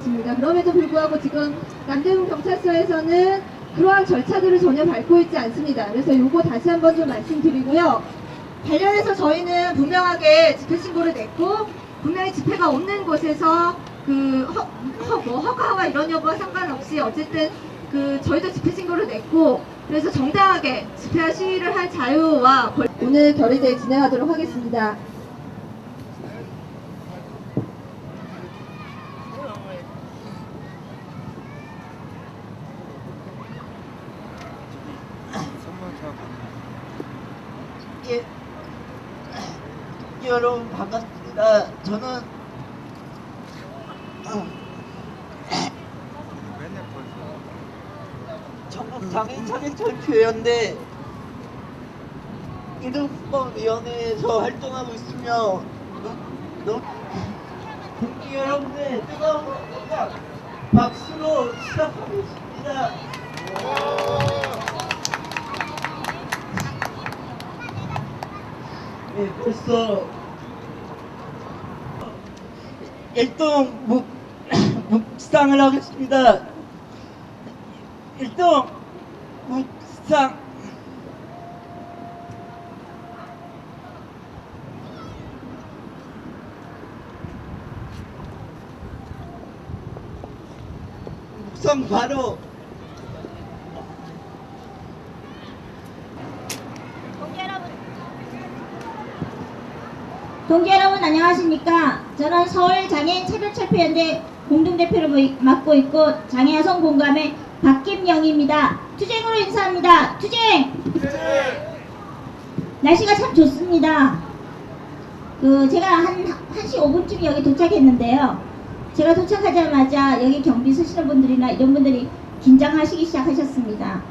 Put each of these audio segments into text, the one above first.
있습니다. 그럼에도 불구하고 지금 남대문 경찰서에서는 그러한 절차들을 전혀 밟고 있지 않습니다. 그래서 요거 다시 한번 좀 말씀드리고요. 관련해서 저희는 분명하게 집회 신고를 냈고, 분명히 집회가 없는 곳에서 허가와 이런 여부와 상관없이 어쨌든 저희도 집회 신고를 냈고, 그래서 정당하게 집회와 시위를 할 자유와 오늘 결의대회 진행하도록 하겠습니다. 예, 여러분 반갑습니다. 저는 전국장애인 차별철폐연대 이등법위원회에서 활동하고 있으며 국민 여러분의 뜨거운 박수로 시작하겠습니다. 네, 벌써 일동 묵상을 하겠습니다. 일동 묵상. 묵상 바로 동지 여러분 안녕하십니까. 저는 서울장애인 차별철폐연대 공동대표를 맡고 있고 장애여성 공감의 박김영입니다. 투쟁으로 인사합니다. 투쟁! 날씨가 참 좋습니다. 제가 한 1시 5분쯤 여기 도착했는데요. 제가 도착하자마자 여기 경비 서시는 분들이나 이런 분들이 긴장하시기 시작하셨습니다.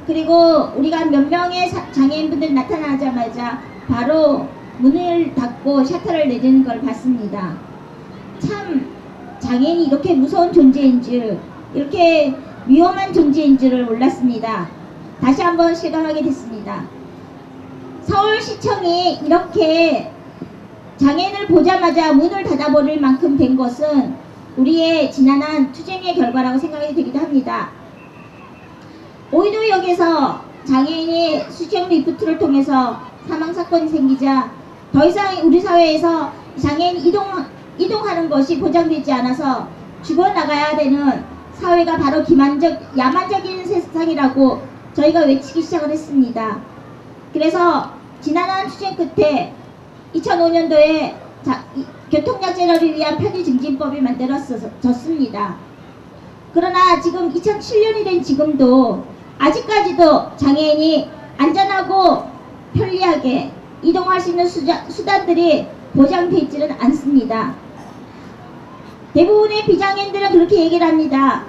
그리고 우리가 몇 명의 장애인분들이 나타나자마자 바로 문을 닫고 셔터를 내리는 걸 봤습니다. 참 장애인이 이렇게 무서운 존재인 줄, 이렇게 위험한 존재인 줄을 몰랐습니다. 다시 한번 실감하게 됐습니다. 서울시청이 이렇게 장애인을 보자마자 문을 닫아버릴 만큼 된 것은 우리의 지난한 투쟁의 결과라고 생각이 되기도 합니다. 오이도역에서 장애인이 수정 리프트를 통해서 사망사건이 생기자 더 이상 우리 사회에서 장애인 이동하는 것이 보장되지 않아서 죽어나가야 되는 사회가 바로 야만적인 세상이라고 저희가 외치기 시작을 했습니다. 그래서 지난한 투쟁 끝에 2005년도에 교통약제를 위한 편의증진법이 만들어졌습니다. 그러나 지금 2007년이 된 지금도 아직까지도 장애인이 안전하고 편리하게 이동할 수 있는 수단들이 보장되어 있지는 않습니다. 대부분의 비장애인들은 그렇게 얘기를 합니다.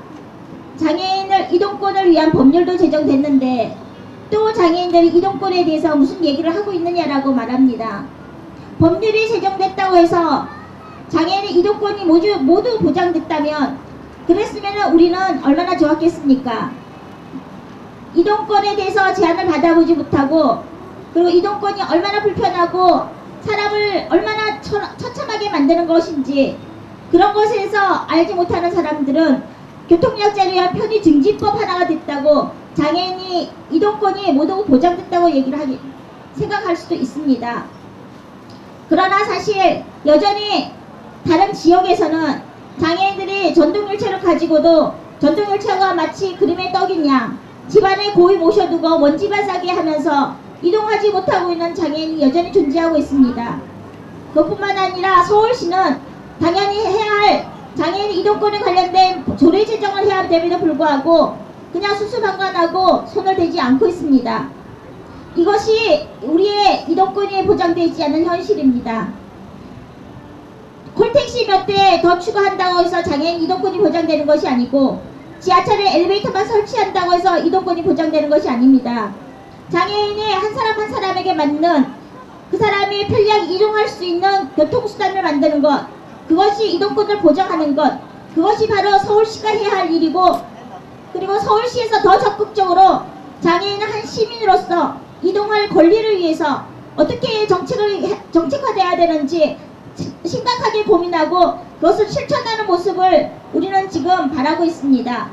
장애인을 이동권을 위한 법률도 제정됐는데 또 장애인들이 이동권에 대해서 무슨 얘기를 하고 있느냐라고 말합니다. 법률이 제정됐다고 해서 장애인의 이동권이 모두 보장됐다면 그랬으면 우리는 얼마나 좋았겠습니까? 이동권에 대해서 제한을 받아보지 못하고, 그리고 이동권이 얼마나 불편하고 사람을 얼마나 처참하게 만드는 것인지 그런 것에서 알지 못하는 사람들은 교통약자를 위한 편의증진법 하나가 됐다고 장애인이 이동권이 모두 보장됐다고 생각할 수도 있습니다. 그러나 사실 여전히 다른 지역에서는 장애인들이 전동휠체를 가지고도 전동휠체가 마치 그림의 떡인 양 집안에 고이 모셔두고 먼지만 싸게 하면서 이동하지 못하고 있는 장애인이 여전히 존재하고 있습니다. 그뿐만 아니라 서울시는 당연히 해야 할 장애인 이동권에 관련된 조례 제정을 해야 됨에도 불구하고 그냥 수수방관하고 손을 대지 않고 있습니다. 이것이 우리의 이동권이 보장되지 않는 현실입니다. 콜택시 몇 대 더 추가한다고 해서 장애인 이동권이 보장되는 것이 아니고 지하철에 엘리베이터만 설치한다고 해서 이동권이 보장되는 것이 아닙니다. 장애인이 한 사람 한 사람에게 맞는 그 사람이 편리하게 이동할 수 있는 교통수단을 만드는 것, 그것이 이동권을 보장하는 것, 그것이 바로 서울시가 해야 할 일이고, 그리고 서울시에서 더 적극적으로 장애인은 한 시민으로서 이동할 권리를 위해서 어떻게 정책화돼야 되는지 심각하게 고민하고 그것을 실천하는 모습을 우리는 지금 바라고 있습니다.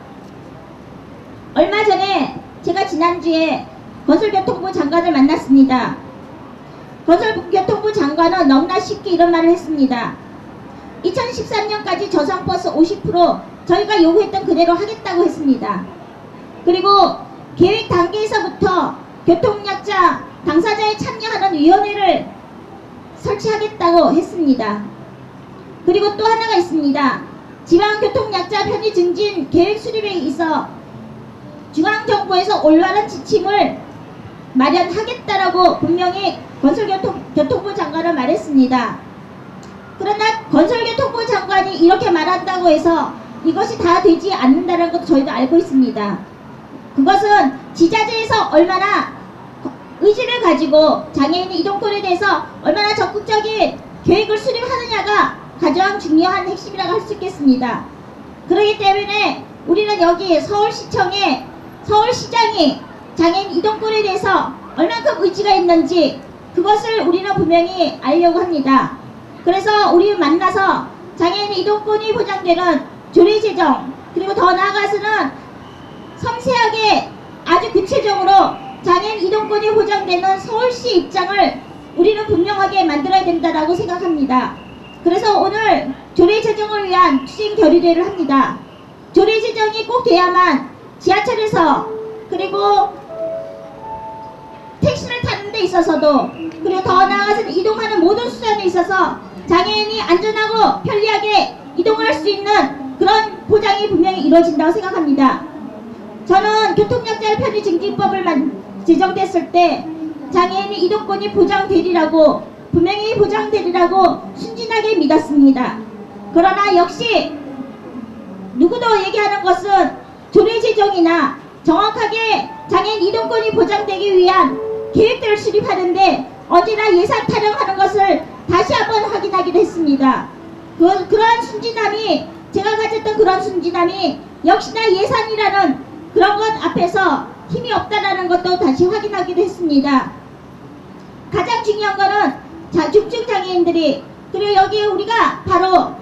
얼마 전에 제가 지난주에 건설교통부 장관을 만났습니다. 건설교통부 장관은 너무나 쉽게 이런 말을 했습니다. 2013년까지 저상버스 50% 저희가 요구했던 그대로 하겠다고 했습니다. 그리고 계획 단계에서부터 교통약자 당사자에 참여하는 위원회를 설치하겠다고 했습니다. 그리고 또 하나가 있습니다. 지방교통약자 편의 증진 계획 수립에 있어 중앙정부에서 올바른 지침을 마련하겠다라고 분명히 건설교통부 장관은 말했습니다. 그러나 건설교통부 장관이 이렇게 말한다고 해서 이것이 다 되지 않는다는 것도 저희도 알고 있습니다. 그것은 지자체에서 얼마나 의지를 가지고 장애인 이동권에 대해서 얼마나 적극적인 계획을 수립하느냐가 가장 중요한 핵심이라고 할 수 있겠습니다. 그렇기 때문에 우리는 여기 서울시장이 장애인 이동권에 대해서 얼만큼 의지가 있는지 그것을 우리는 분명히 알려고 합니다. 그래서 우리 만나서 장애인 이동권이 보장되는 조례 제정, 그리고 더 나아가서는 섬세하게 아주 구체적으로 장애인 이동권이 보장되는 서울시 입장을 우리는 분명하게 만들어야 된다고 생각합니다. 그래서 오늘 조례 제정을 위한 추진 결의를 합니다. 조례 제정이 꼭 돼야만 지하철에서 그리고 택시를 타는 데 있어서도 그리고 더 나아가서 이동하는 모든 수단에 있어서 장애인이 안전하고 편리하게 이동할 수 있는 그런 보장이 분명히 이루어진다고 생각합니다. 저는 교통약자 편의 증진법을 제정됐을 때 장애인의 이동권이 보장되리라고 분명히 보장되리라고 순진하게 믿었습니다. 그러나 역시 누구도 얘기하는 것은 조례 제정이나 정확하게 장애인 이동권이 보장되기 위한 계획들을 수립하는데 언제나 예산 타령하는 것을 다시 한번 확인하기도 했습니다. 그러한 순진함이 제가 가졌던 그런 순진함이 역시나 예산이라는 그런 것 앞에서 힘이 없다라는 것도 다시 확인하기도 했습니다. 가장 중요한 거는 중증 장애인들이 그리고 여기 우리가 바로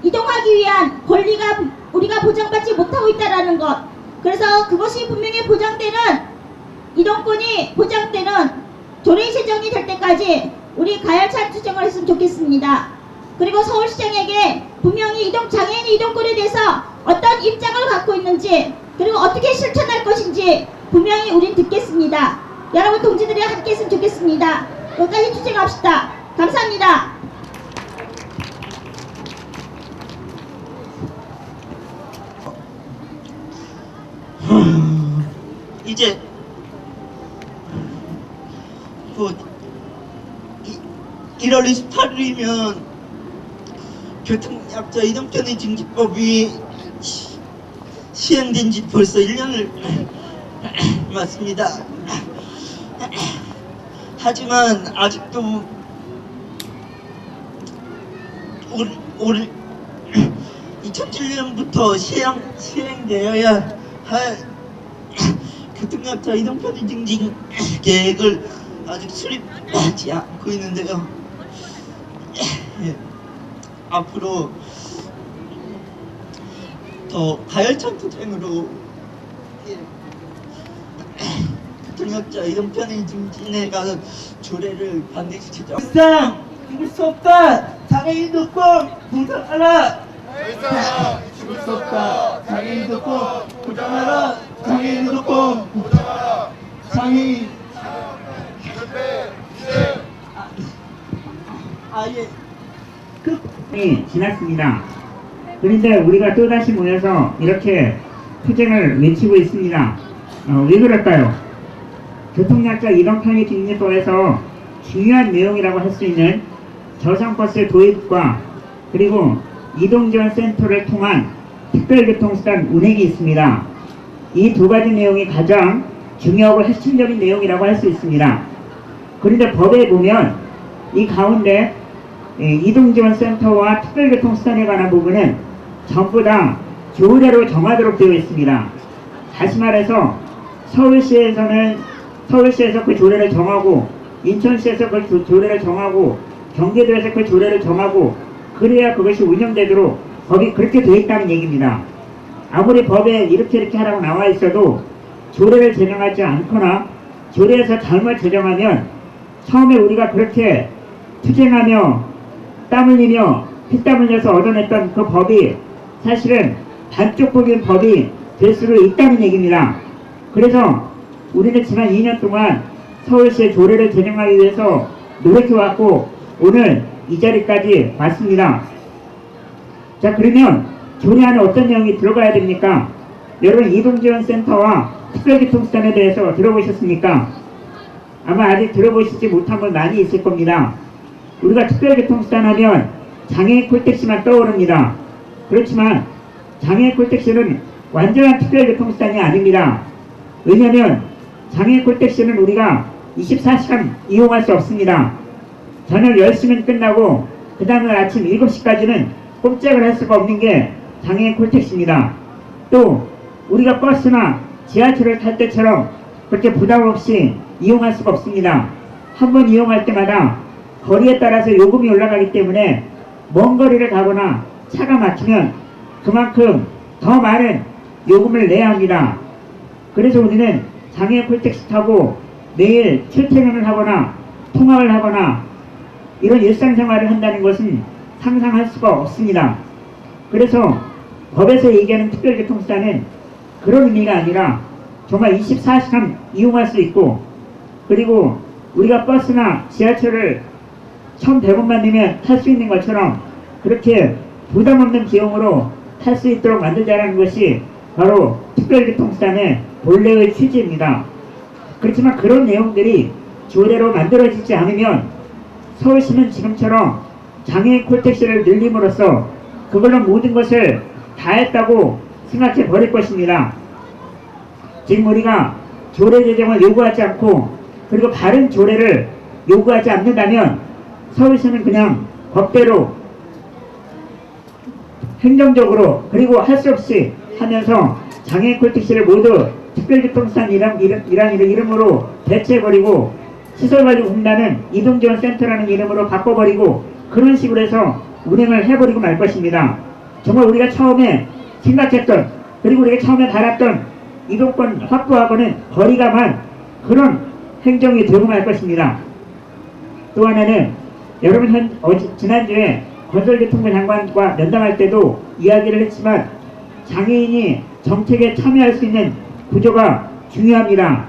이동하기 위한 권리가 우리가 보장받지 못하고 있다라는 것. 그래서 그것이 분명히 보장되는 이동권이 보장되는 조례 제정이 될 때까지 우리 가열찬 투쟁을 했으면 좋겠습니다. 그리고 서울시장에게 분명히 장애인 이동권에 대해서 어떤 입장을 갖고 있는지 그리고 어떻게 실천할 것인지 분명히 우린 듣겠습니다. 여러분 동지들이 함께 했으면 좋겠습니다. 여기까지 투쟁합시다. 감사합니다. 이제 곧 1월 28일이면 교통약자 이동편의 증진법이 시행된 지 벌써 1년을 맞습니다. 하지만 아직도 올 2007년부터 시행되어야 할 교통약자 이동편의 증진 계획을 아직 수립하지 않고 있는데요. 앞으로 더 가열찬 투쟁으로 교통약자 이동편의 증진에 관한 조례를 반드시 제정. 일상 죽을 수 없다. 장애인 이동권 보장하라. 더 이상 죽을 수 없다. 장애인 이동권 보장하라. 장애인 이동권 보장하라. 장애인 실패 이제 아예 이 지났습니다. 그런데 우리가 또다시 모여서 이렇게 투쟁을 외치고 있습니다. 왜 그럴까요? 교통약자 이동편의 증진법에서 중요한 내용이라고 할 수 있는 저상버스 도입과 그리고 이동지원센터를 통한 특별교통수단 운행이 있습니다. 이 두 가지 내용이 가장 중요하고 핵심적인 내용이라고 할 수 있습니다. 그런데 법에 보면 이 가운데 이동지원센터와 특별교통수단에 관한 부분은 전부 다 조례로 정하도록 되어 있습니다. 다시 말해서 서울시에서 그 조례를 정하고 인천시에서 그 조례를 정하고 경기도에서 그 조례를 정하고 그래야 그것이 운영되도록 법이 그렇게 되어 있다는 얘기입니다. 아무리 법에 이렇게 하라고 나와 있어도 조례를 제정하지 않거나 조례에서 잘못 제정하면 처음에 우리가 그렇게 투쟁하며 땀 흘리며 피땀 흘려서 얻어냈던 그 법이 사실은 반쪽법인 법이 될 수도 있다는 얘기입니다. 그래서 우리는 지난 2년 동안 서울시의 조례를 제정하기 위해서 노력해왔고 오늘 이 자리까지 왔습니다. 자, 그러면 조례 안에 어떤 내용이 들어가야 됩니까? 여러분, 이동지원센터와 특별교통수단에 대해서 들어보셨습니까? 아마 아직 들어보시지 못한 분 많이 있을 겁니다. 우리가 특별교통수단 하면 장애인 콜택시만 떠오릅니다. 그렇지만 장애인 콜택시는 완전한 특별교통수단이 아닙니다. 왜냐하면 장애인 콜택시는 우리가 24시간 이용할 수 없습니다. 저녁 10시면 끝나고 그 다음날 아침 7시까지는 꼼짝을 할 수가 없는 게 장애인 콜택시입니다. 또 우리가 버스나 지하철을 탈 때처럼 그렇게 부담 없이 이용할 수가 없습니다. 한 번 이용할 때마다 거리에 따라서 요금이 올라가기 때문에 먼 거리를 가거나 차가 막히면 그만큼 더 많은 요금을 내야 합니다. 그래서 우리는 장애인 콜택시 타고 매일 출퇴근을 하거나 통학을 하거나 이런 일상생활을 한다는 것은 상상할 수가 없습니다. 그래서 법에서 얘기하는 특별교통수단은 그런 의미가 아니라 정말 24시간 이용할 수 있고, 그리고 우리가 버스나 지하철을 1,100원만 내면 탈 수 있는 것처럼 그렇게 부담 없는 비용으로 탈 수 있도록 만들자라는 것이 바로 특별교통수단의 본래의 취지입니다. 그렇지만 그런 내용들이 조례로 만들어지지 않으면 서울시는 지금처럼 장애인 콜택시를 늘림으로써 그걸로 모든 것을 다 했다고 생각해 버릴 것입니다. 지금 우리가 조례 제정을 요구하지 않고 그리고 다른 조례를 요구하지 않는다면 서울시는 그냥 법대로 행정적으로 그리고 할 수 없이 하면서 장애인 콜택시를 모두 특별교통수단이라는 이름으로 대체해버리고 시설관리공단은 이동지원센터라는 이름으로 바꿔버리고 그런 식으로 해서 운행을 해버리고 말 것입니다. 정말 우리가 처음에 생각했던 그리고 우리가 처음에 달았던 이동권 확보하고는 거리가 먼 그런 행정이 되고 말 것입니다. 또 하나는 여러분 지난주에 건설교통부 장관과 면담할 때도 이야기를 했지만 장애인이 정책에 참여할 수 있는 구조가 중요합니다.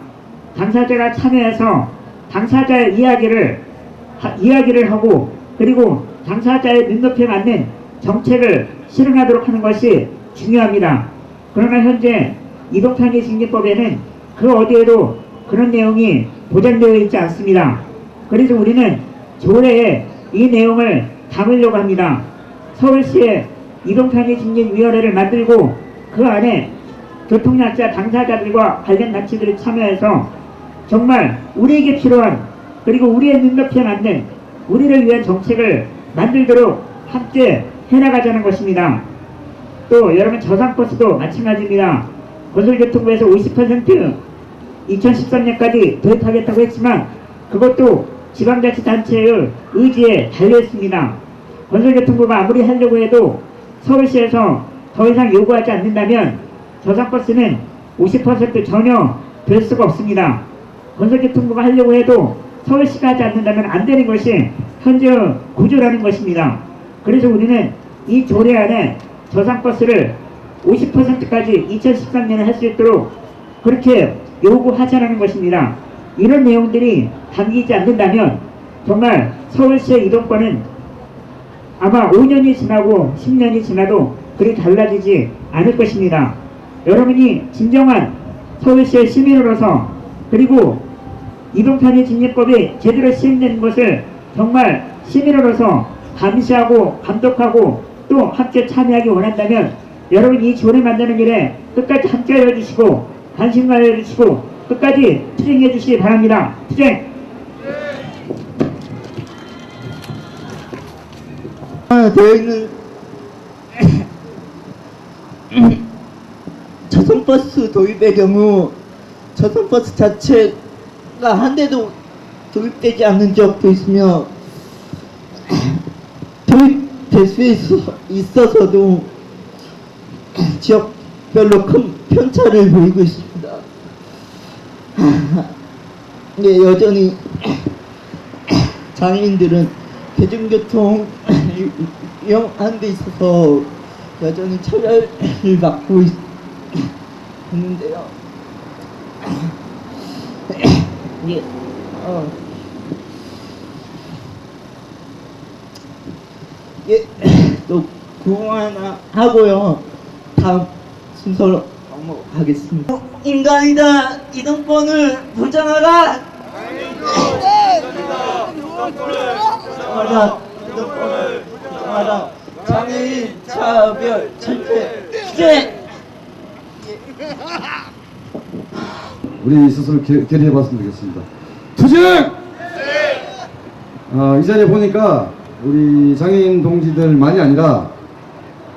당사자가 참여해서 당사자의 이야기를 하고 그리고 당사자의 눈높이에 맞는 정책을 실행하도록 하는 것이 중요합니다. 그러나 현재 이동편의증진법에는 그 어디에도 그런 내용이 보장되어 있지 않습니다. 그래서 우리는 조례에 이 내용을 담으려고 합니다. 서울시에 이동편의증진위원회를 만들고 그 안에 교통약자 당사자들과 관련 단체들이 참여해서 정말 우리에게 필요한 그리고 우리의 눈높이에 맞는 우리를 위한 정책을 만들도록 함께 해나가자는 것입니다. 또 여러분 저상버스도 마찬가지입니다. 건설교통부에서 50% 2013년까지 도입하겠다고 했지만 그것도 지방자치단체의 의지에 달려있습니다. 건설교통부가 아무리 하려고 해도 서울시에서 더 이상 요구하지 않는다면 저상버스는 50% 전혀 될 수가 없습니다. 건설교통부가 하려고 해도 서울시가 하지 않는다면 안 되는 것이 현재 구조라는 것입니다. 그래서 우리는 이 조례 안에 저상버스를 50%까지 2013년에 할 수 있도록 그렇게 요구하자는 것입니다. 이런 내용들이 담기지 않는다면 정말 서울시의 이동권은 아마 5년이 지나고 10년이 지나도 그리 달라지지 않을 것입니다. 여러분이 진정한 서울시의 시민으로서 그리고 이동편의증진법이 제대로 시행되는 것을 정말 시민으로서 감시하고 감독하고 또 함께 참여하기 원한다면 여러분 이 조례 만드는 일에 끝까지 함께 해주시고 관심 가져주시고 끝까지 투쟁해 주시기 바랍니다. 투쟁! 되어 있는 저선버스 도입의 경우 저선버스 자체가 한 대도 도입되지 않는 지역도 있으며 도입 될 수 있어서도 지역별로 큰 편차를 보이고 있습니다. 네, 여전히 장애인들은 대중교통 이용하는 데 있어서 여전히 차별을 받고 있는데요. 예, 예, 또 그만하고요. 다음 순서로 넘어가겠습니다. 인간이다. 이동권을 보장하라. 보장하라. 이동권을 보장하라. 장애인 차별 철폐 규제. 우리 스스로 결의해봤으면 좋겠습니다. 투쟁! 이 자리에 보니까 우리 장애인 동지들만이 아니라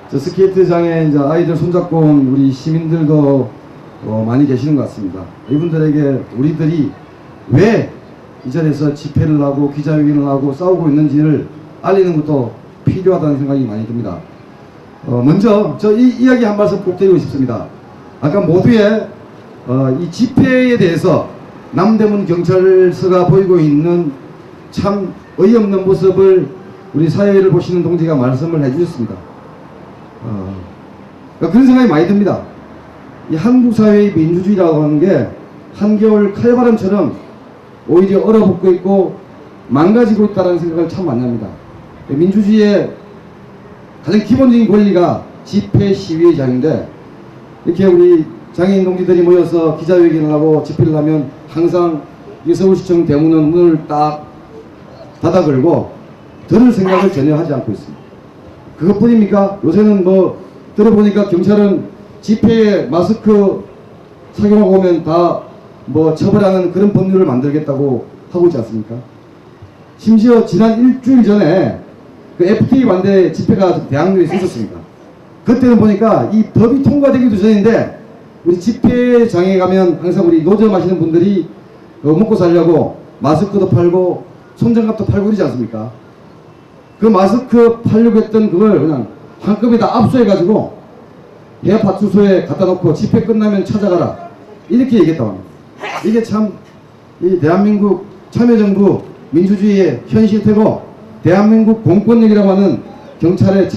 저 스케이트 장애인 아이들 손잡고 온 우리 시민들도 많이 계시는 것 같습니다. 이분들에게 우리들이 왜 이 자리에서 집회를 하고 기자회견을 하고 싸우고 있는지를 알리는 것도 필요하다는 생각이 많이 듭니다. 먼저 저 이 이야기 한 말씀 꼭 드리고 싶습니다. 아까 모두의 이 집회에 대해서 남대문 경찰서가 보이고 있는 참 어이없는 모습을 우리 사회를 보시는 동지가 말씀을 해주셨습니다. 그런 생각이 많이 듭니다. 이 한국 사회의 민주주의라고 하는 게 한겨울 칼바람처럼 오히려 얼어붙고 있고 망가지고 있다는 생각을 참 많이 합니다. 민주주의의 가장 기본적인 권리가 집회 시위의 자유인데, 이렇게 우리 장애인 동지들이 모여서 기자회견을 하고 집회를 하면 항상 이 서울시청 대문은 문을 딱 닫아 걸고 들을 생각을 전혀 하지 않고 있습니다. 그것뿐입니까? 요새는 뭐 들어보니까 경찰은 집회에 마스크 착용하고 오면 다 뭐 처벌하는 그런 법률을 만들겠다고 하고 있지 않습니까? 심지어 지난 일주일 전에 그 FTA 반대 집회가 대학로에 있었습니다. 그때는 보니까 이 법이 통과되기도 전인데 우리 집회 장에 가면 항상 우리 노점 하시는 분들이 먹고 살려고 마스크도 팔고 손장갑도 팔고 그러지 않습니까? 그 마스크 팔려고 했던 그걸 그냥 한꺼번에 다 압수해가지고 해파출소에 갖다 놓고 집회 끝나면 찾아가라 이렇게 얘기했다고 합니다. 이게 참 이 대한민국 참여정부 민주주의의 현실태고 대한민국 공권력이라고 하는 경찰의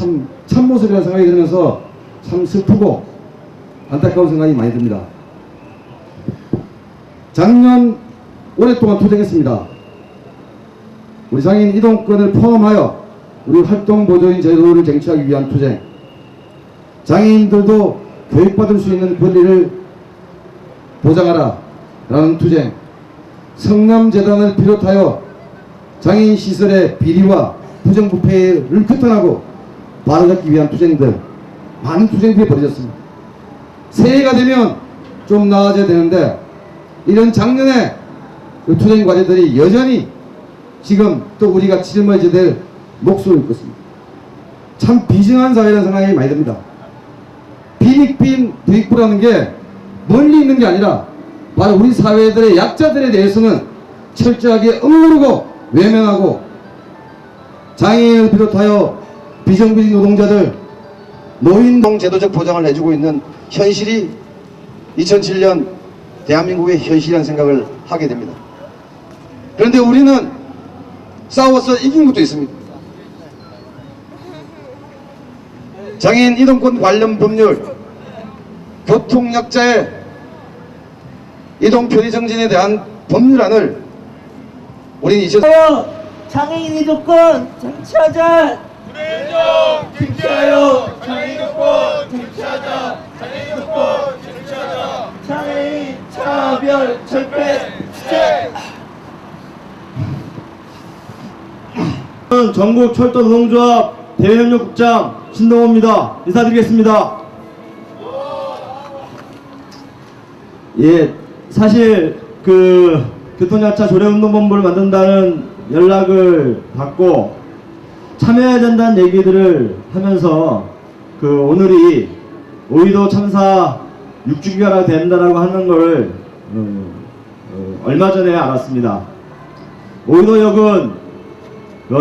참모습이라는 생각이 들면서 참 슬프고 안타까운 생각이 많이 듭니다. 작년 오랫동안 투쟁했습니다. 우리 장애인 이동권을 포함하여 우리 활동보조인 제도를 쟁취하기 위한 투쟁, 장애인들도 교육받을 수 있는 권리를 보장하라 라는 투쟁, 성남재단을 비롯하여 장애인 시설의 비리와 부정부패를 규탄하고 바로잡기 위한 투쟁들, 많은 투쟁들이 벌어졌습니다. 새해가 되면 좀 나아져야 되는데 이런 작년에 그 투쟁 과제들이 여전히 지금 또 우리가 짊어져야 될 몫으로 있고 있습니다. 참 비정한 사회라는 생각이 많이 듭니다. 빈익빈 부익부라는 게 멀리 있는 게 아니라 바로 우리 사회들의 약자들에 대해서는 철저하게 억누르고 외면하고 장애인을 비롯하여 비정규직 노동자들 노인동 제도적 보장을 해주고 있는 현실이 2007년 대한민국의 현실이라는 생각을 하게 됩니다. 그런데 우리는 싸워서 이긴 것도 있습니다. 장애인 이동권 관련 법률, 교통약자의 이동 편의 정진에 대한 법률안을 우리는 장애인 이동권 쟁취하자. 쟁취하여 장애인 이동권 쟁취하자. 장애인 이동권 쟁취하자. 장애인 차별 철폐 규제. 전국 철도 노동조합 대외협력국장 신동호입니다. 인사드리겠습니다. 예, 사실 그 교통약자 조례운동본부를 만든다는 연락을 받고 참여해야 된다는 얘기들을 하면서 그 오늘이 오이도 참사 6주기가 된다라고 하는 걸 얼마 전에 알았습니다. 오이도역은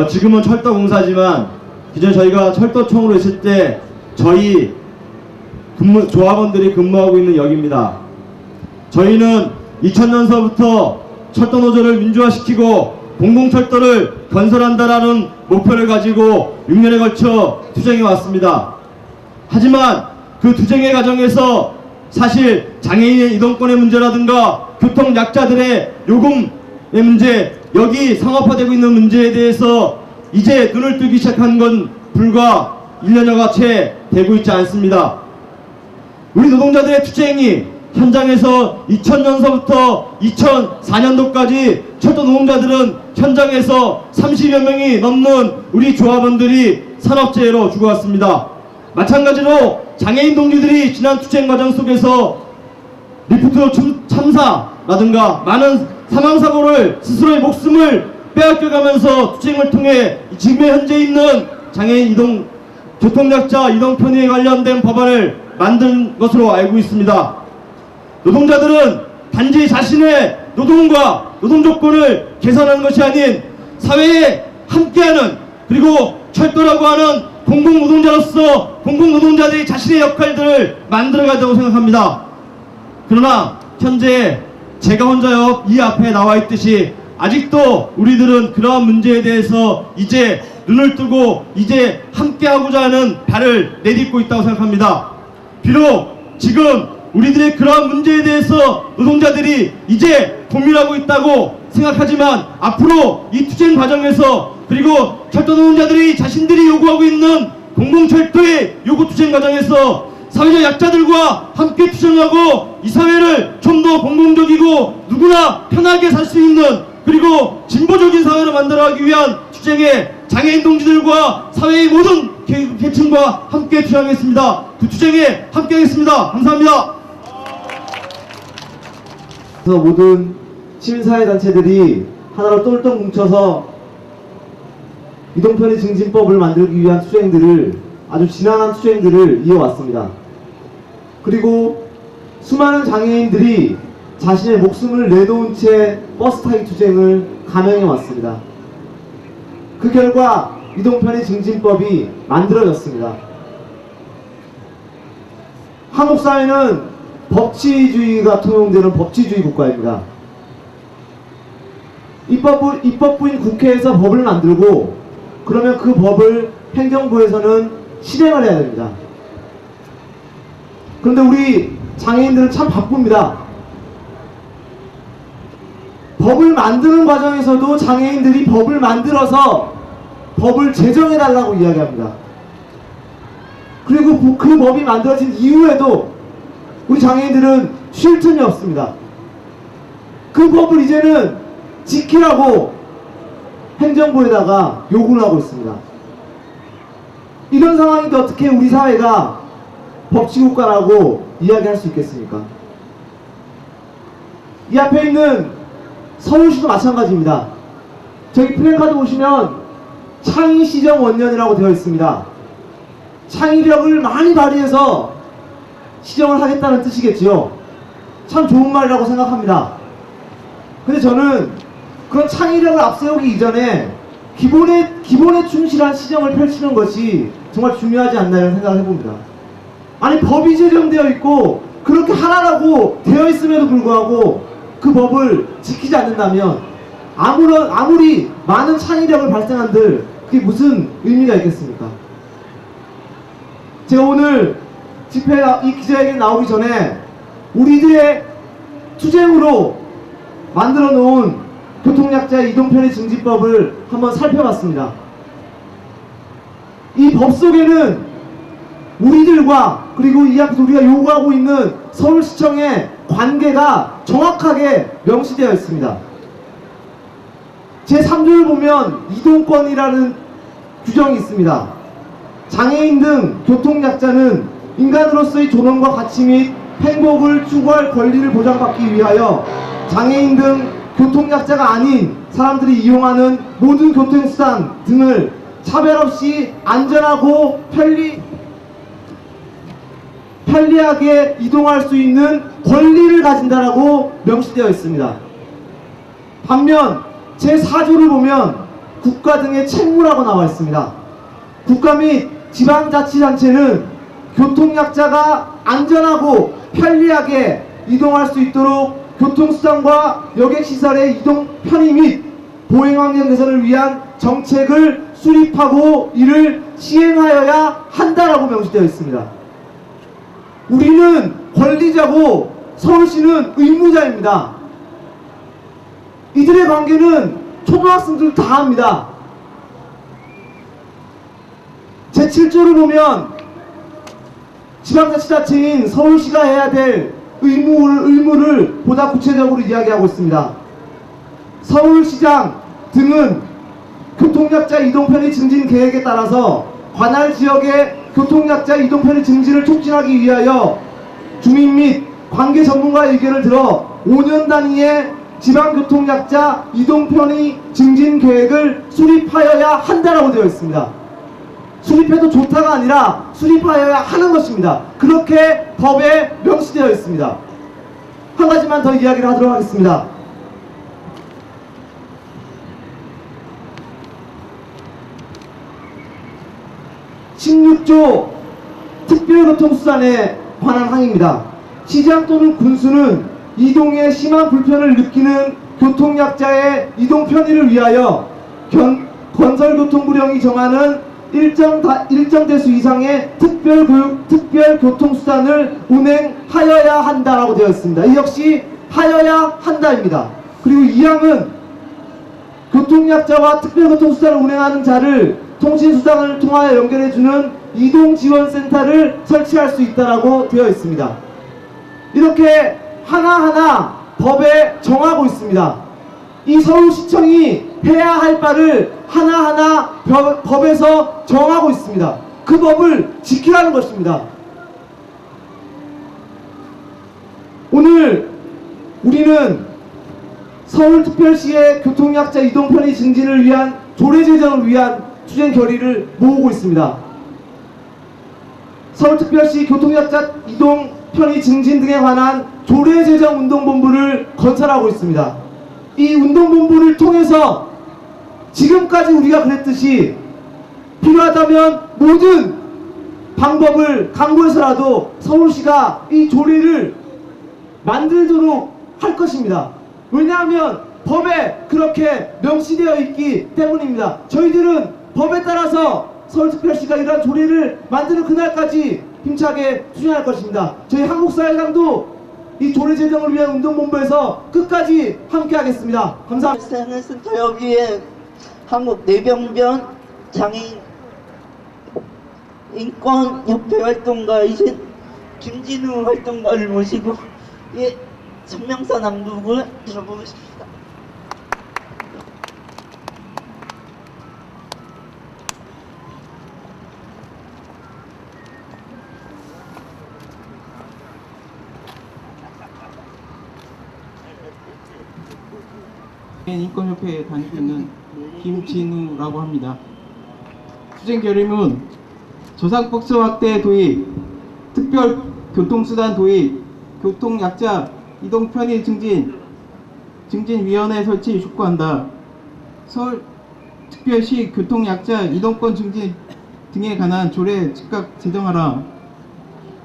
지금은 철도공사지만 기존에 저희가 철도청으로 있을 때 저희 조합원들이 근무하고 있는 역입니다. 저희는 2000년서부터 철도 노조를 민주화시키고 공공철도를 건설한다라는 목표를 가지고 6년에 걸쳐 투쟁해 왔습니다. 하지만 그 투쟁의 과정에서 사실 장애인의 이동권의 문제라든가 교통약자들의 요금의 문제, 여기 상업화되고 있는 문제에 대해서 이제 눈을 뜨기 시작한 건 불과 1년여가 채 되고 있지 않습니다. 우리 노동자들의 투쟁이 현장에서 2000년서부터 2004년도까지 철도 노동자들은 현장에서 30여 명이 넘는 우리 조합원들이 산업재해로 죽어왔습니다. 마찬가지로 장애인 동지들이 지난 투쟁 과정 속에서 리프트 참사라든가 많은 사망사고를 스스로의 목숨을 빼앗겨가면서 투쟁을 통해 지금 현재 있는 장애인 교통약자 이동 편의에 관련된 법안을 만든 것으로 알고 있습니다. 노동자들은 단지 자신의 노동과 노동조건을 개선하는 것이 아닌 사회에 함께하는, 그리고 철도라고 하는 공공노동자로서 공공노동자들이 자신의 역할들을 만들어가야 된다고 생각합니다. 그러나 현재 제가 혼자 이 앞에 나와 있듯이 아직도 우리들은 그러한 문제에 대해서 이제 눈을 뜨고 이제 함께하고자 하는 발을 내딛고 있다고 생각합니다. 비록 지금 우리들의 그러한 문제에 대해서 노동자들이 이제 고민하고 있다고 생각하지만 앞으로 이 투쟁 과정에서, 그리고 철도 노동자들이 자신들이 요구하고 있는 공공철도의 요구 투쟁 과정에서 사회적 약자들과 함께 투쟁하고 이 사회를 좀 더 공공적이고 누구나 편하게 살 수 있는, 그리고 진보적인 사회를 만들어가기 위한 투쟁에 장애인 동지들과 사회의 모든 계층과 함께 투쟁하겠습니다. 그 투쟁에 함께하겠습니다. 감사합니다. 그래서 모든 시민사회단체들이 하나로 똘똘 뭉쳐서 이동편의 증진법을 만들기 위한 투쟁들을, 아주 지난한 투쟁들을 이어왔습니다. 그리고 수많은 장애인들이 자신의 목숨을 내놓은 채 버스 타기 투쟁을 감행해 왔습니다. 그 결과 이동편의 증진법이 만들어졌습니다. 한국 사회는 법치주의가 통용되는 법치주의 국가입니다. 입법부인 국회에서 법을 만들고 그러면 그 법을 행정부에서는 실행을 해야 됩니다. 그런데 우리 장애인들은 참 바쁩니다. 법을 만드는 과정에서도 장애인들이 법을 만들어서 법을 제정해달라고 이야기합니다. 그리고 그 법이 만들어진 이후에도 우리 장애인들은 쉴 틈이 없습니다. 그 법을 이제는 지키라고 행정부에다가 요구를 하고 있습니다. 이런 상황인데 어떻게 우리 사회가 법치국가라고 이야기할 수 있겠습니까? 이 앞에 있는 서울시도 마찬가지입니다. 저기 플래카드 보시면 창의시정원년이라고 되어 있습니다. 창의력을 많이 발휘해서 시정을 하겠다는 뜻이겠지요. 참 좋은 말이라고 생각합니다. 근데 저는 그런 창의력을 앞세우기 이전에 기본에 충실한 시정을 펼치는 것이 정말 중요하지 않나 이런 생각을 해봅니다. 아니, 법이 제정되어 있고 그렇게 하라고 되어 있음에도 불구하고 그 법을 지키지 않는다면 아무리 많은 창의력을 발생한들 그게 무슨 의미가 있겠습니까? 제가 오늘 집회 이 기자회견 나오기 전에 우리들의 투쟁으로 만들어 놓은 교통약자의 이동편의 증진법을 한번 살펴봤습니다. 이 법 속에는 우리들과 그리고 이 앞에서 우리가 요구하고 있는 서울시청의 관계가 정확하게 명시되어 있습니다. 제3조를 보면 이동권이라는 규정이 있습니다. 장애인 등 교통약자는 인간으로서의 존엄과 가치 및 행복을 추구할 권리를 보장받기 위하여 장애인 등 교통약자가 아닌 사람들이 이용하는 모든 교통수단 등을 차별 없이 안전하고 편리하게 이동할 수 있는 권리를 가진다라고 명시되어 있습니다. 반면 제4조를 보면 국가 등의 책무라고 나와 있습니다. 국가 및 지방자치단체는 교통약자가 안전하고 편리하게 이동할 수 있도록 교통수단과 여객시설의 이동 편의 및 보행환경 개선을 위한 정책을 수립하고 이를 시행하여야 한다라고 명시되어 있습니다. 우리는 권리자고 서울시는 의무자입니다. 이들의 관계는 초등학생들 다 합니다. 제7조를 보면 지방자치단체인 서울시가 해야 될 의무를 보다 구체적으로 이야기하고 있습니다. 서울시장 등은 교통약자 이동편의 증진 계획에 따라서 관할 지역의 교통약자 이동편의 증진을 촉진하기 위하여 주민 및 관계 전문가의 의견을 들어 5년 단위의 지방교통약자 이동편의 증진 계획을 수립하여야 한다라고 되어 있습니다. 수립해도 좋다가 아니라 수립하여야 하는 것입니다. 그렇게 법에 명시되어 있습니다. 한 가지만 더 이야기를 하도록 하겠습니다. (16조) 특별교통수단에 관한 항입니다. 시장 또는 군수는 이동에 심한 불편을 느끼는 교통약자의 이동 편의를 위하여 건설교통부령이 정하는 일정 대수 이상의 특별교통수단을 운행하여야 한다라고 되어 있습니다. 이 역시 하여야 한다입니다. 그리고 이 항은 교통약자와 특별교통수단을 운행하는 자를 통신수단을 통하여 연결해주는 이동지원센터를 설치할 수 있다라고 되어 있습니다. 이렇게 하나하나 법에 정하고 있습니다. 이 서울시청이 해야 할 바를 하나하나 법에서 정하고 있습니다. 그 법을 지키라는 것입니다. 오늘 우리는 서울특별시의 교통약자 이동편의 증진을 위한 조례 제정을 위한 추진 결의를 모으고 있습니다. 서울특별시 교통약자 이동 편의 증진 등에 관한 조례 제정 운동본부를 건설하고 있습니다. 이 운동본부를 통해서 지금까지 우리가 그랬듯이 필요하다면 모든 방법을 강구해서라도 서울시가 이 조례를 만들도록 할 것입니다. 왜냐하면 법에 그렇게 명시되어 있기 때문입니다. 저희들은 법에 따라서 서울특별시가 이러한 조례를 만드는 그날까지 힘차게 추진할 것입니다. 저희 한국사회당도 이 조례 제정을 위한 운동본부에서 끝까지 함께 하겠습니다. 감사합니다. 센터 여기에 한국 뇌병변 장애인 인권협회 활동가이신 김진우 활동가를 모시고 성명서 낭독을 들어보겠습니다. 인권협회에 다니고 있는 김진우라고 합니다. 투쟁 결의문 저상버스 확대 도입, 특별 교통수단 도입, 교통약자 이동 편의 증진위원회 설치 촉구한다. 서울특별시 교통약자 이동권 증진 등에 관한 조례 즉각 제정하라.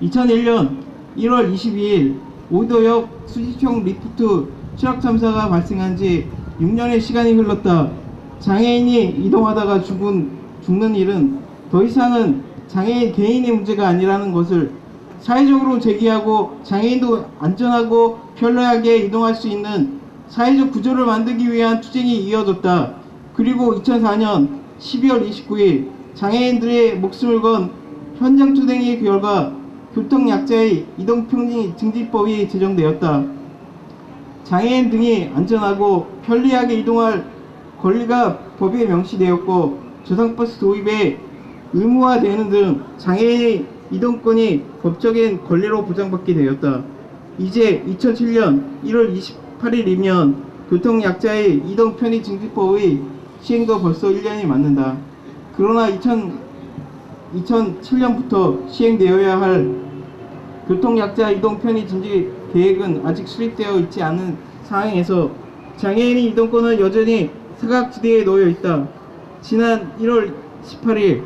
2001년 1월 22일 오도역 수지총 리프트 추락 참사가 발생한 지 6년의 시간이 흘렀다. 장애인이 이동하다가 죽는 일은 더 이상은 장애인 개인의 문제가 아니라는 것을 사회적으로 제기하고 장애인도 안전하고 편리하게 이동할 수 있는 사회적 구조를 만들기 위한 투쟁이 이어졌다. 그리고 2004년 12월 29일 장애인들의 목숨을 건 현장 투쟁의 결과 교통약자의 이동평등 증진법이 제정되었다. 장애인 등이 안전하고 편리하게 이동할 권리가 법에 명시되었고 저상버스 도입에 의무화되는 등 장애인의 이동권이 법적인 권리로 보장받게 되었다. 이제 2007년 1월 28일이면 교통약자의 이동 편의 증진법의 시행도 벌써 1년이 맞는다. 그러나 2007년부터 시행되어야 할 교통약자 이동 편의 증진 계획은 아직 수립되어 있지 않은 상황에서 장애인의 이동권은 여전히 사각지대에 놓여 있다. 지난 1월 18일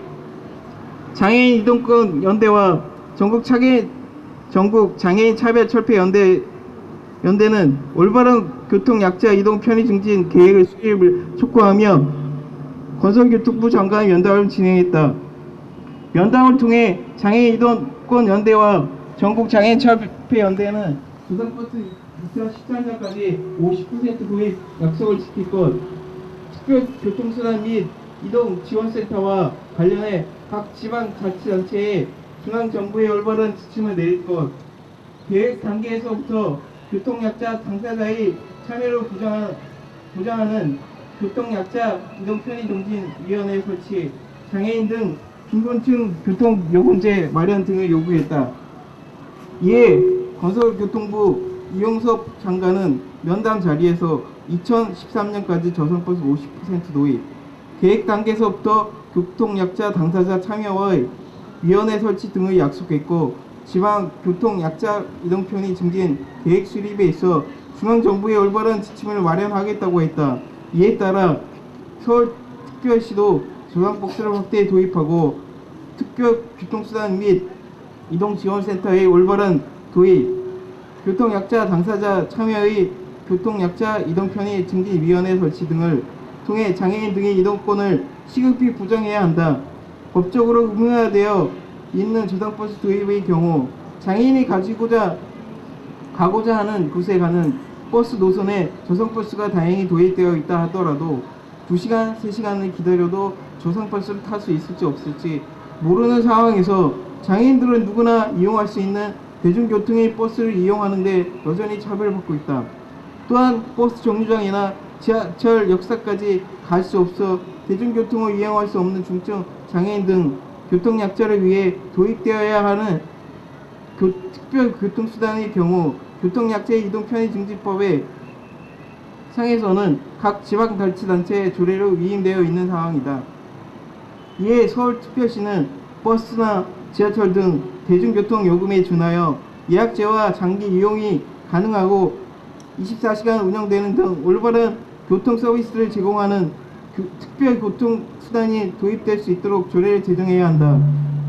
장애인 이동권 연대와 전국 장애인 차별철폐 연대는 올바른 교통약자 이동 편의 증진 계획의 수립을 촉구하며 건설교통부 장관의 면담을 진행했다. 면담을 통해 장애인 이동권 연대와 전국 장애인 철폐 연대는 조선버스 2013년까지 50% 도입 약속을 지킬 것, 특별교통수단 및 이동지원센터와 관련해 각 지방자치단체에 중앙정부의 올바른 지침을 내릴 것, 계획 단계에서부터 교통약자 당사자의 참여를 보장하는 교통약자 이동편의정진위원회 설치, 장애인 등 중곤층 교통요금제 마련 등을 요구했다. 이에 건설교통부 이용섭 장관은 면담 자리에서 2013년까지 저선버스 50% 도입, 계획 단계에서부터 교통약자 당사자 참여의 위원회 설치 등을 약속했고, 지방 교통약자 이동편의 증진 계획 수립에 있어 중앙정부의 올바른 지침을 마련하겠다고 했다. 이에 따라 서울특별시도 조선버스를 확대 도입하고 특별교통수단 및 이동지원센터의 올바른 도입, 교통약자 당사자 참여의 교통약자 이동편의 증진위원회 설치 등을 통해 장애인 등의 이동권을 시급히 보장해야 한다. 법적으로 의무화되어 있는 저당버스 도입의 경우 장애인이 가고자 하는 곳에 가는 버스 노선에 저상버스가 다행히 도입되어 있다 하더라도 2시간, 3시간을 기다려도 저상버스를 탈 수 있을지 없을지 모르는 상황에서 장애인들은 누구나 이용할 수 있는 대중교통의 버스를 이용하는데 여전히 차별받고 있다. 또한 버스 정류장이나 지하철 역사까지 갈 수 없어 대중교통을 이용할 수 없는 중증 장애인 등 교통약자를 위해 도입되어야 하는 특별교통수단의 경우 교통약자의 이동편의증진법의 상에서는 각 지방자치단체의 조례로 위임되어 있는 상황이다. 이에 서울특별시는 버스나 지하철 등 대중교통 요금에 준하여 예약제와 장기 이용이 가능하고 24시간 운영되는 등 올바른 교통 서비스를 제공하는 특별교통수단이 도입될 수 있도록 조례를 제정해야 한다.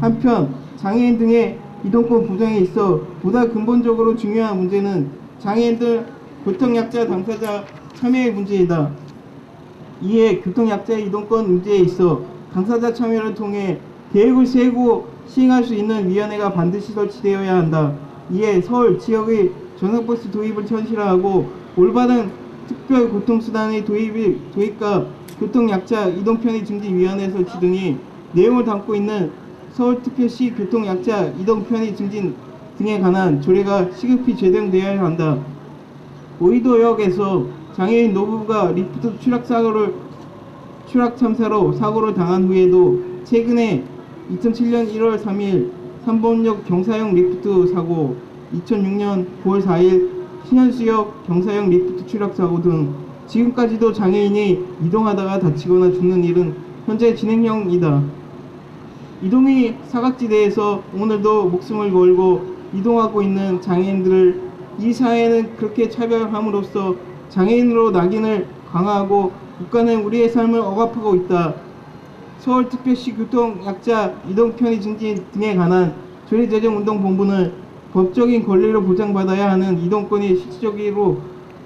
한편 장애인 등의 이동권 보장에 있어 보다 근본적으로 중요한 문제는 장애인들 교통약자 당사자 참여의 문제이다. 이에 교통약자의 이동권 문제에 있어 당사자 참여를 통해 계획을 세우고 시행할 수 있는 위원회가 반드시 설치되어야 한다. 이에 서울 지역의 전용버스 도입을 현실화하고 올바른 특별교통수단의 도입과 교통약자 이동편의 증진위원회 설치 등의 내용을 담고 있는 서울특별시 교통약자 이동편의 증진 등에 관한 조례가 시급히 제정되어야 한다. 오이도역에서 장애인 노부부가 리프트 추락 참사로 사고를 당한 후에도 최근에 2007년 1월 3일 3번역 경사형 리프트 사고, 2006년 9월 4일 신현수역 경사형 리프트 추락 사고 등 지금까지도 장애인이 이동하다가 다치거나 죽는 일은 현재 진행형이다. 이동이 사각지대에서 오늘도 목숨을 걸고 이동하고 있는 장애인들을 이 사회는 그렇게 차별함으로써 장애인으로 낙인을 강화하고 국가는 우리의 삶을 억압하고 있다. 서울특별시 교통약자 이동편의 증진 등에 관한 조례제정운동본부는 법적인 권리를 보장받아야 하는 이동권이 실질적으로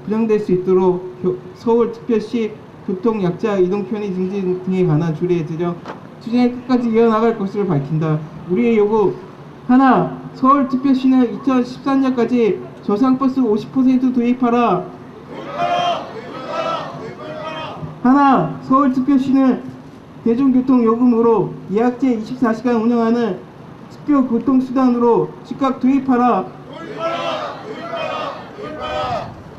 보장될 수 있도록 서울특별시 교통약자 이동편의 증진 등에 관한 조례 제정 추진을 끝까지 이어나갈 것을 밝힌다. 우리의 요구 하나, 서울특별시는 2014년까지 저상버스 50% 도입하라. 하나, 서울특별시는 대중교통 요금으로 예약제 24시간 운영하는 특별교통수단으로 즉각 도입하라.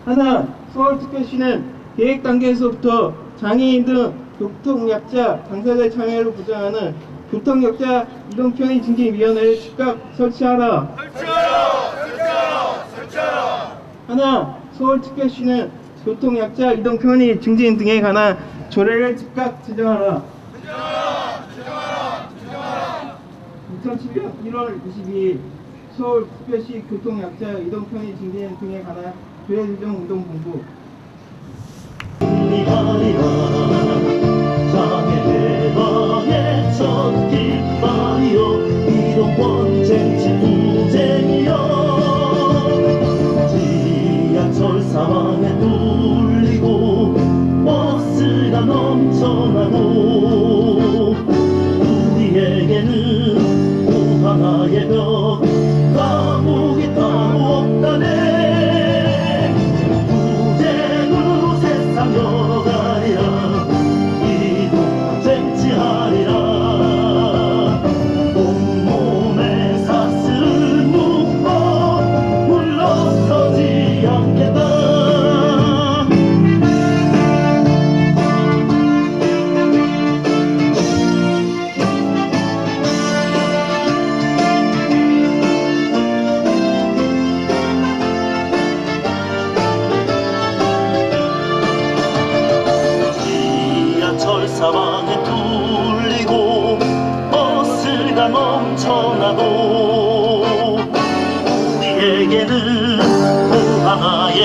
하나, 서울특별시는 계획 단계에서부터 장애인 등 교통약자 당사자의 참여를 보장하는 교통약자 이동편의 증진위원회를 즉각 설치하라. 하나, 서울특별시는 교통약자 이동편의 증진 등에 관한 조례를 즉각 제정하라. 2007년 1월 22일 서울특별시 교통약자 이동편의 증진 등에 관한 조례 제정 운동본부. 장애 대망의 첫 깃발이요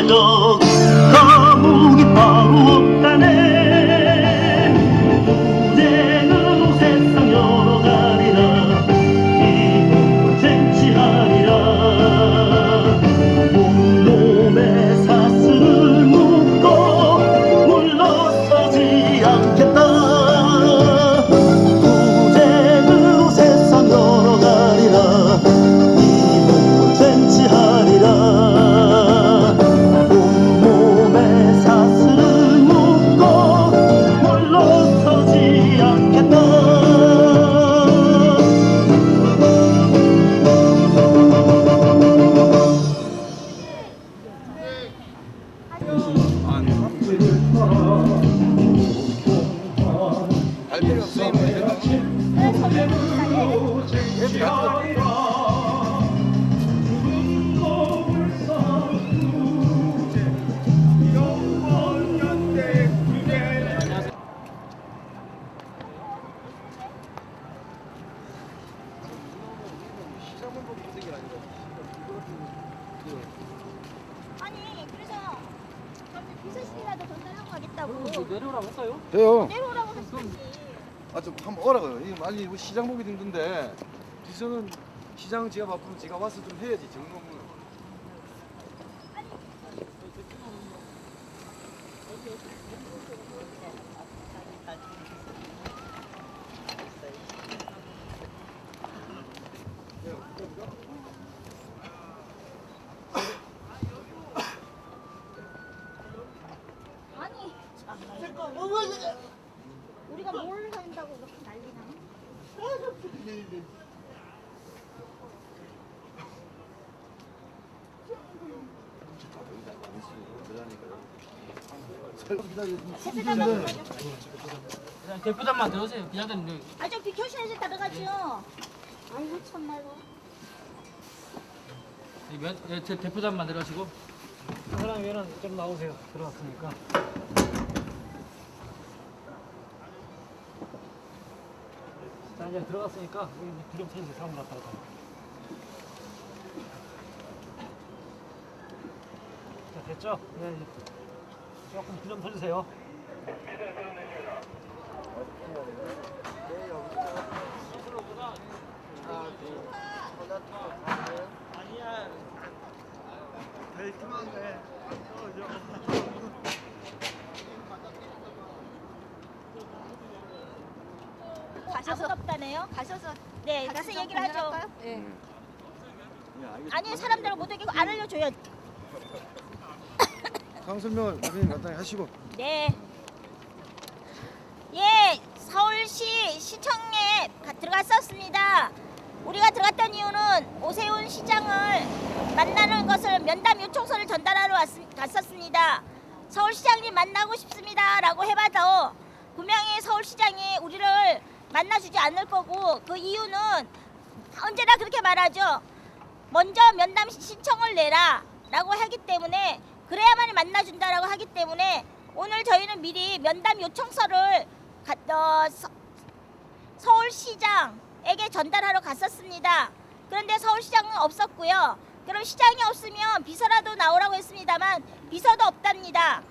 적 거북이 바로 없다네. 이제는 세상 열어가리라. 이몸을 쟁취하리라. 온몸에 사슬을 묶어 물러서지 않겠다. 이제는 세상 열어가리라. 이몸을 쟁취하리라. 온몸에 사슬을 묶어 물러서지 않겠다. 아니 그래서 비서실이라도 전달하고 가겠다고. 내려오라고 했어요? 돼요. 내려오라고 했었지. 아 좀 한번 오라고요. 이 아니 이거 시장 보기 힘든데 비서는 시장 지가 바쁘면 지가 와서 좀 해야지 점검을. 아니 우리가 뭘 한다고 이렇게 난리나? 그냥 대표단만 들으세요. 기자들은 아저 교실에서 들어가죠. 아이고 참말로. 대표단만 들으시고 사람 위에는 좀 나오세요. 들어왔으니까. 자 이제 들어갔으니까 여기 불좀 켜주세요. 사람 왔다 갔다. 자 됐죠? 네, 이제 조금 불좀 켜주세요. 가셔서 없다네요. 가셔서 네 가서 얘기를 하죠. 네. 아니 사람들은 못 오게 안 알려줘요. 강설명을 본인이 간단히 하시고. 네. 예, 서울시 시청에 들어갔었습니다. 우리가 들어갔던 이유는 오세훈 시장을 만나는 것을 면담 요청서를 전달하러 갔었습니다. 서울시장님 만나고 싶습니다 라고 해봐도 분명히 서울시장이 우리를 만나주지 않을 거고, 그 이유는 언제나 그렇게 말하죠. 먼저 면담 신청을 내라 라고 하기 때문에, 그래야만 만나준다라고 하기 때문에 오늘 저희는 미리 면담 요청서를 서울시장에게 전달하러 갔었습니다. 그런데 서울시장은 없었고요. 그럼 시장이 없으면 비서라도 나오라고 했습니다만 비서도 없답니다.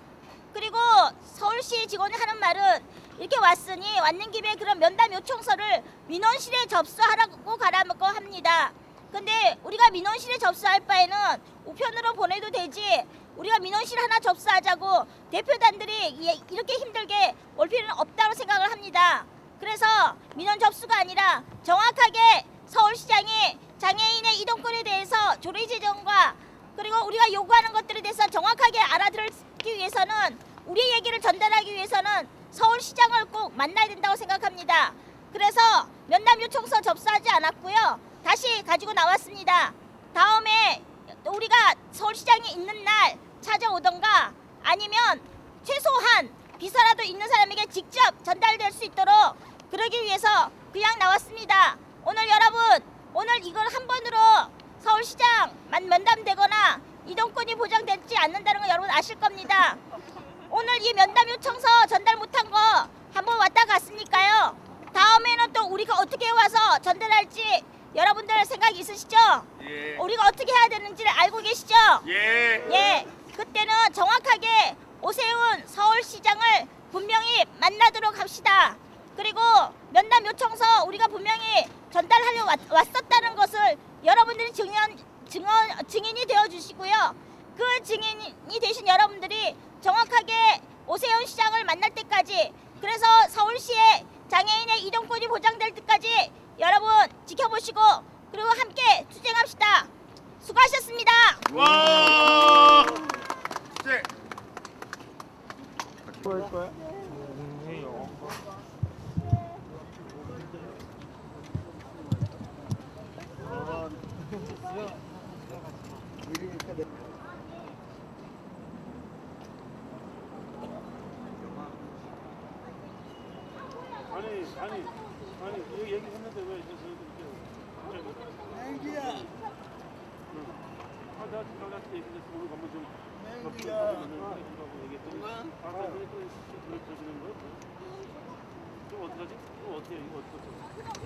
그리고 서울시 직원이 하는 말은 이렇게 왔으니 왔는 김에 그런 면담 요청서를 민원실에 접수하라고 가라고 합니다. 근데 우리가 민원실에 접수할 바에는 우편으로 보내도 되지, 우리가 민원실 하나 접수하자고 대표단들이 이렇게 힘들게 올 필요는 없다고 생각을 합니다. 그래서 민원 접수가 아니라 정확하게 서울시장이 장애인의 이동권에 대해서 조례 제정과 그리고 우리가 요구하는 것들에 대해서 정확하게 알아들기 위해서는, 우리 얘기를 전달하기 위해서는 서울시장을 꼭 만나야 된다고 생각합니다. 그래서 면담 요청서 접수하지 않았고요. 다시 가지고 나왔습니다. 다음에 우리가 서울시장이 있는 날 찾아오던가 아니면 최소한 비서라도 있는 사람에게 직접 전달될 수 있도록 그러기 위해서 그냥 나왔습니다. 오늘 여러분, 오늘 이걸 한 번으로 서울시장 면담되거나 이동권이 보장되지 않는다는 거 여러분 아실 겁니다. 오늘 이 면담 요청서 전달 못한 거 한번 왔다 갔으니까요. 다음에는 또 우리가 어떻게 와서 전달할지 여러분들 생각 있으시죠? 예. 우리가 어떻게 해야 되는지를 알고 계시죠? 예. 예. 그때는 정확하게 오세훈 서울시장을 분명히 만나도록 합시다. 그리고 면담 요청서 우리가 분명히 전달하려 왔었다는 것을 여러분들이 증인이 되어 주시고요. 그 증인이 되신 여러분들이 정확하게 오세훈 시장을 만날 때까지, 그래서 서울시의 장애인의 이동권이 보장될 때까지 여러분 지켜보시고 그리고 함께 투쟁합시다. 수고하셨습니다. 와! 네. 아니 이 얘기했는데 왜 이렇게 맹기야. 내가 지나갈 때 얘기했어. 오늘 한번 좀 얘기했더니 들어주는 거? 좀 어떡하지? 또 어떻게 이거 어떡하지?